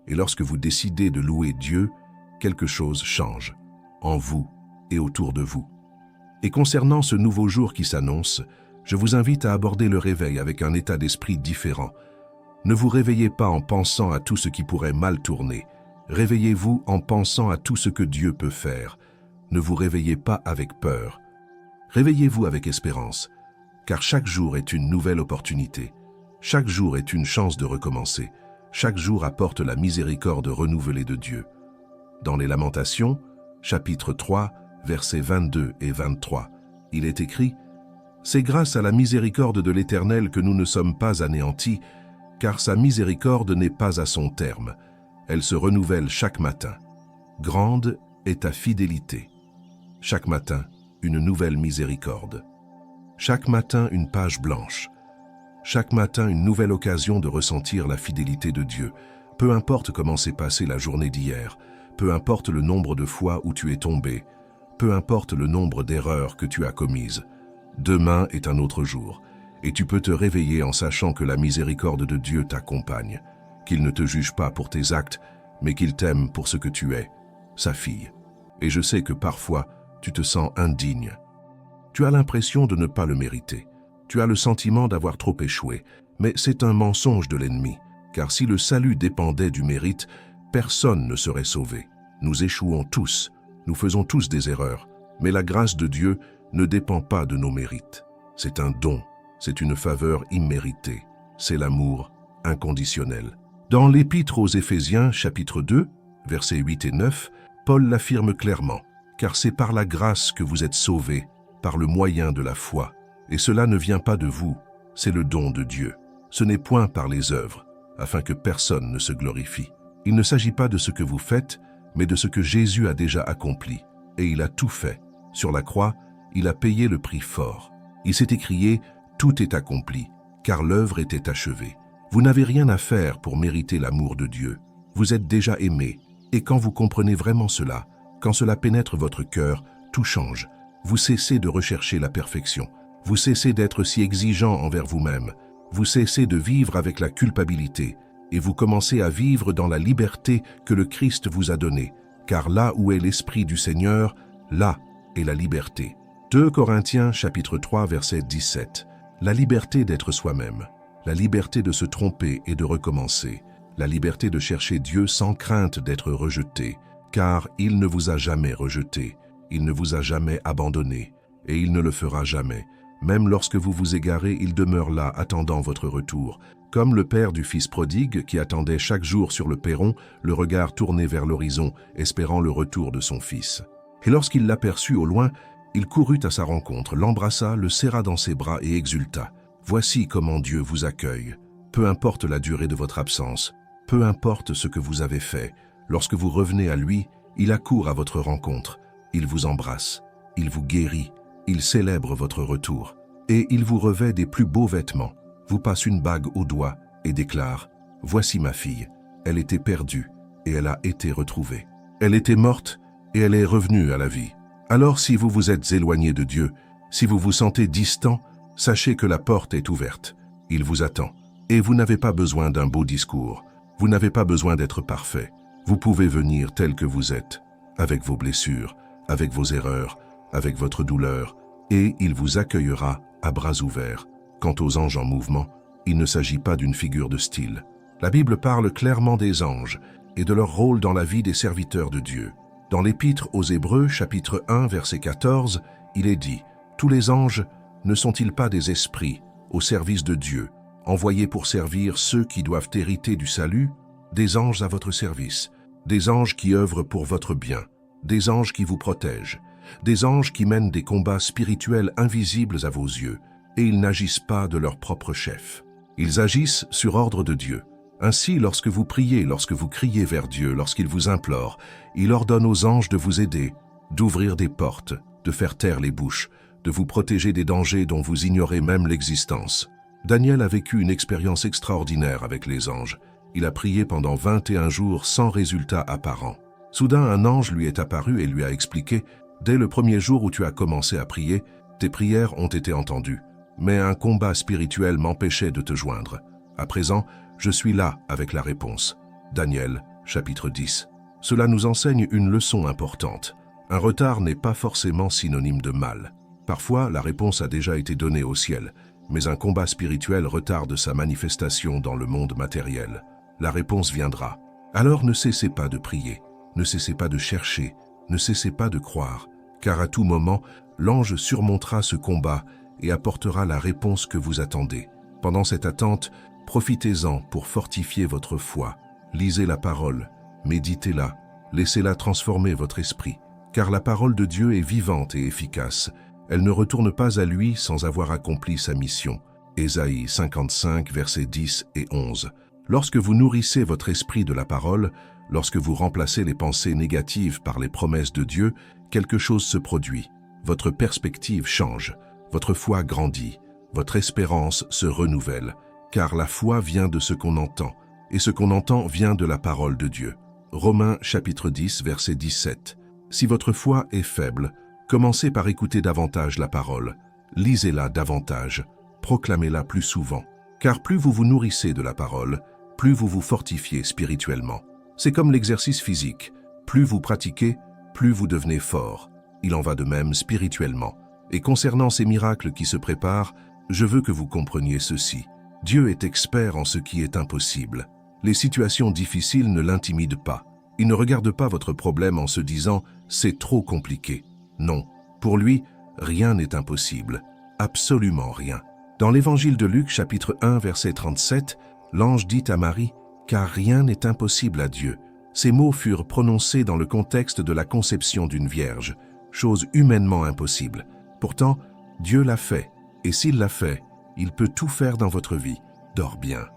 Et lorsque vous décidez de louer Dieu, quelque chose change, en vous et autour de vous. Et concernant ce nouveau jour qui s'annonce, je vous invite à aborder le réveil avec un état d'esprit différent. Ne vous réveillez pas en pensant à tout ce qui pourrait mal tourner. Réveillez-vous en pensant à tout ce que Dieu peut faire. Ne vous réveillez pas avec peur. Réveillez-vous avec espérance, car chaque jour est une nouvelle opportunité. Chaque jour est une chance de recommencer. Chaque jour apporte la miséricorde renouvelée de Dieu. Dans les Lamentations, chapitre 3, versets 22 et 23, il est écrit « C'est grâce à la miséricorde de l'Éternel que nous ne sommes pas anéantis, car sa miséricorde n'est pas à son terme. Elle se renouvelle chaque matin. Grande est ta fidélité. Chaque matin, une nouvelle miséricorde. Chaque matin, une page blanche. Chaque matin, une nouvelle occasion de ressentir la fidélité de Dieu. Peu importe comment s'est passée la journée d'hier, peu importe le nombre de fois où tu es tombé, peu importe le nombre d'erreurs que tu as commises. Demain est un autre jour, et tu peux te réveiller en sachant que la miséricorde de Dieu t'accompagne, qu'il ne te juge pas pour tes actes, mais qu'il t'aime pour ce que tu es, sa fille. Et je sais que parfois, tu te sens indigne. Tu as l'impression de ne pas le mériter. Tu as le sentiment d'avoir trop échoué, mais c'est un mensonge de l'ennemi, car si le salut dépendait du mérite, personne ne serait sauvé. Nous échouons tous, nous faisons tous des erreurs, mais la grâce de Dieu ne dépend pas de nos mérites. C'est un don, c'est une faveur imméritée, c'est l'amour inconditionnel. Dans l'Épître aux Éphésiens, chapitre 2, versets 8 et 9, Paul l'affirme clairement, car c'est par la grâce que vous êtes sauvés, par le moyen de la foi. Et cela ne vient pas de vous, c'est le don de Dieu. Ce n'est point par les œuvres, afin que personne ne se glorifie. Il ne s'agit pas de ce que vous faites, mais de ce que Jésus a déjà accompli. Et il a tout fait. Sur la croix, il a payé le prix fort. Il s'est écrié « Tout est accompli », car l'œuvre était achevée. Vous n'avez rien à faire pour mériter l'amour de Dieu. Vous êtes déjà aimé, et quand vous comprenez vraiment cela, quand cela pénètre votre cœur, tout change. Vous cessez de rechercher la perfection. Vous cessez d'être si exigeant envers vous-même. Vous cessez de vivre avec la culpabilité et vous commencez à vivre dans la liberté que le Christ vous a donnée. Car là où est l'Esprit du Seigneur, là est la liberté. 2 Corinthiens chapitre 3 verset 17. La liberté d'être soi-même. La liberté de se tromper et de recommencer. La liberté de chercher Dieu sans crainte d'être rejeté. Car il ne vous a jamais rejeté. Il ne vous a jamais abandonné. Et il ne le fera jamais. Même lorsque vous vous égarez, il demeure là, attendant votre retour. Comme le père du fils prodigue qui attendait chaque jour sur le perron, le regard tourné vers l'horizon, espérant le retour de son fils. Et lorsqu'il l'aperçut au loin, il courut à sa rencontre, l'embrassa, le serra dans ses bras et exulta. « Voici comment Dieu vous accueille. Peu importe la durée de votre absence, peu importe ce que vous avez fait, lorsque vous revenez à lui, il accourt à votre rencontre, il vous embrasse, il vous guérit, il célèbre votre retour, et il vous revêt des plus beaux vêtements, vous passe une bague au doigt et déclare « Voici ma fille, elle était perdue et elle a été retrouvée. Elle était morte et elle est revenue à la vie. » Alors si vous vous êtes éloigné de Dieu, si vous vous sentez distant, sachez que la porte est ouverte. Il vous attend. Et vous n'avez pas besoin d'un beau discours. Vous n'avez pas besoin d'être parfait. Vous pouvez venir tel que vous êtes, avec vos blessures, avec vos erreurs, avec votre douleur, et il vous accueillera à bras ouverts. Quant aux anges en mouvement, il ne s'agit pas d'une figure de style. La Bible parle clairement des anges et de leur rôle dans la vie des serviteurs de Dieu. Dans l'Épître aux Hébreux, chapitre 1, verset 14, il est dit « Tous les anges ne sont-ils pas des esprits au service de Dieu, envoyés pour servir ceux qui doivent hériter du salut? Des anges à votre service, des anges qui œuvrent pour votre bien, des anges qui vous protègent, des anges qui mènent des combats spirituels invisibles à vos yeux, et ils n'agissent pas de leur propre chef. Ils agissent sur ordre de Dieu. Ainsi, lorsque vous priez, lorsque vous criez vers Dieu, lorsqu'il vous implore, il ordonne aux anges de vous aider, d'ouvrir des portes, de faire taire les bouches, de vous protéger des dangers dont vous ignorez même l'existence. Daniel a vécu une expérience extraordinaire avec les anges. Il a prié pendant 21 jours sans résultat apparent. Soudain, un ange lui est apparu et lui a expliqué « Dès le premier jour où tu as commencé à prier, tes prières ont été entendues, mais un combat spirituel m'empêchait de te joindre. À présent, je suis là avec la réponse. » Daniel, chapitre 10. Cela nous enseigne une leçon importante. Un retard n'est pas forcément synonyme de mal. Parfois, la réponse a déjà été donnée au ciel, mais un combat spirituel retarde sa manifestation dans le monde matériel. La réponse viendra. Alors ne cessez pas de prier, ne cessez pas de chercher, ne cessez pas de croire, car à tout moment, l'ange surmontera ce combat et apportera la réponse que vous attendez. Pendant cette attente, profitez-en pour fortifier votre foi. Lisez la parole, méditez-la, laissez-la transformer votre esprit, car la parole de Dieu est vivante et efficace. Elle ne retourne pas à lui sans avoir accompli sa mission. Ésaïe 55, versets 10 et 11. Lorsque vous nourrissez votre esprit de la parole, lorsque vous remplacez les pensées négatives par les promesses de Dieu, quelque chose se produit. Votre perspective change, votre foi grandit, votre espérance se renouvelle, car la foi vient de ce qu'on entend, et ce qu'on entend vient de la parole de Dieu. Romains chapitre 10, verset 17. Si votre foi est faible, commencez par écouter davantage la parole, lisez-la davantage, proclamez-la plus souvent, car plus vous vous nourrissez de la parole, plus vous vous fortifiez spirituellement. C'est comme l'exercice physique, plus vous pratiquez, plus vous devenez fort. Il en va de même spirituellement. Et concernant ces miracles qui se préparent, je veux que vous compreniez ceci. Dieu est expert en ce qui est impossible. Les situations difficiles ne l'intimident pas. Il ne regarde pas votre problème en se disant « c'est trop compliqué ». Non, pour lui, rien n'est impossible. Absolument rien. Dans l'évangile de Luc, chapitre 1, verset 37, l'ange dit à Marie « car rien n'est impossible à Dieu ». Ces mots furent prononcés dans le contexte de la conception d'une vierge, chose humainement impossible. Pourtant, Dieu l'a fait, et s'il l'a fait, il peut tout faire dans votre vie. Dors bien.